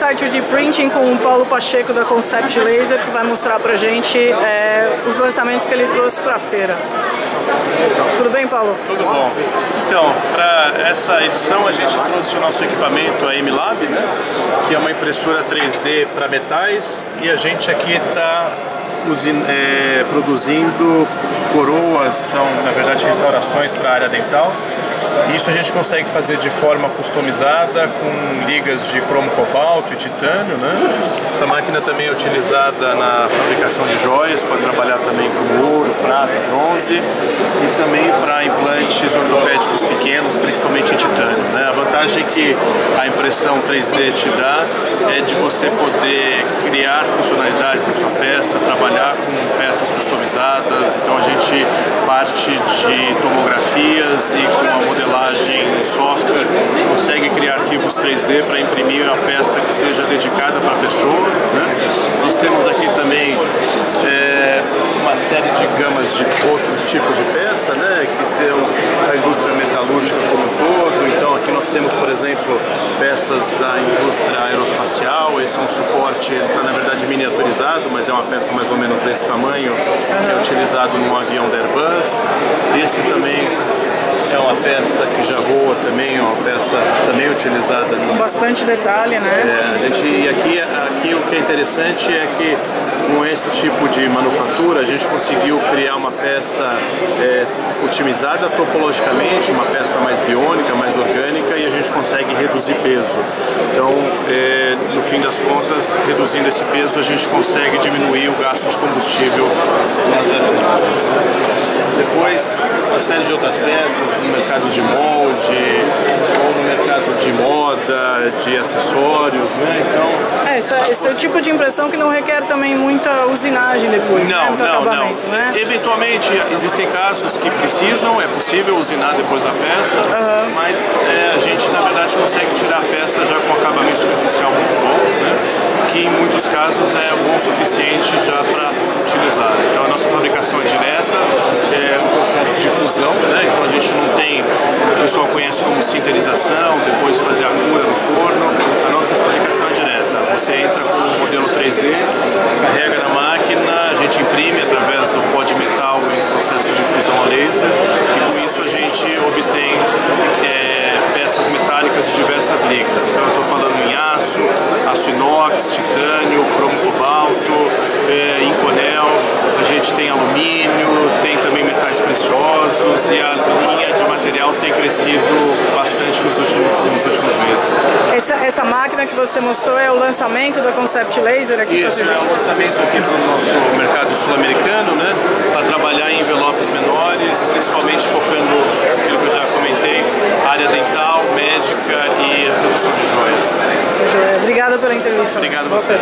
site 3D Printing com o Paulo Pacheco da Concept Laser, que vai mostrar pra gente os lançamentos que ele trouxe pra feira. Tudo bem, Paulo? Tudo bom. Então, para essa edição a gente trouxe o nosso equipamento, a MLab, né? Que é uma impressora 3D para metais, e a gente aqui está produzindo coroas, são na verdade restaurações para a área dental. Isso a gente consegue fazer de forma customizada, com ligas de cromo cobalto e titânio, né? Essa máquina também é utilizada na fabricação de joias, pode trabalhar também com ouro, prata, bronze, e também para implantes ortopédicos pequenos, principalmente em titânio, né? A vantagem que a impressão 3D te dá é de você poder criar funcionalidades na sua peça, trabalhar com peças customizadas. Então a gente parte de tomografias e com a modelagem em software consegue criar arquivos 3D para imprimir a peça que seja dedicada para a pessoa, né? Nós temos aqui também uma série de gamas de outros tipos de peça, né, que são da indústria metalúrgica como um todo. Então aqui nós temos, por exemplo, peças da indústria aeroespacial. Esse é um suporte, ele está na verdade miniaturizado, mas é uma peça mais ou menos desse tamanho, que é utilizado num avião da Airbus. Esse também é uma peça que já voa também, é uma peça também utilizada com bastante detalhe, né? E aqui o que é interessante é que com esse tipo de manufatura a gente conseguiu criar uma peça otimizada topologicamente, uma peça mais biônica, mais orgânica, e a gente consegue reduzir peso. Então, no fim das contas, reduzindo esse peso, a gente consegue diminuir o gasto de combustível nas aeronaves. Depois, uma série de outras peças no mercado de molde, ou no mercado de moda, de acessórios, né? Então, esse é o tipo de impressão que não requer também muita usinagem depois, né? Muito acabamento, né? Eventualmente, existem casos que precisam, é possível usinar depois da peça, mas a gente, na verdade, consegue tirar a peça já com acabamento superficial muito bom, né? Que em muitos casos é bom o suficiente já para utilizar. Então, a nossa fabricação é direta, é um processo de fusão, né? Então a gente não tem, o pessoal conhece como sinterização, depois fazer a cura no forno. A nossa fabricação é direta. Você entra com o modelo 3D, carrega na máquina, a gente imprime através do pó de metal em processo de fusão a laser, e com isso a gente obtém peças metálicas de diversas ligas. Então eu estou falando em aço inox, titânio, cromo cobalto, inconel, a gente tem alumínio, tem também metais preciosos, e a linha de material tem crescido bastante nos últimos meses. Essa máquina que você mostrou é o lançamento da Concept Laser aqui? Isso, é o lançamento aqui para o nosso mercado sul-americano, né, para trabalhar em envelopes menores, principalmente focando aquilo que eu já comentei, área dental, médica e produção de joias. Obrigada pela entrevista. Obrigado a você.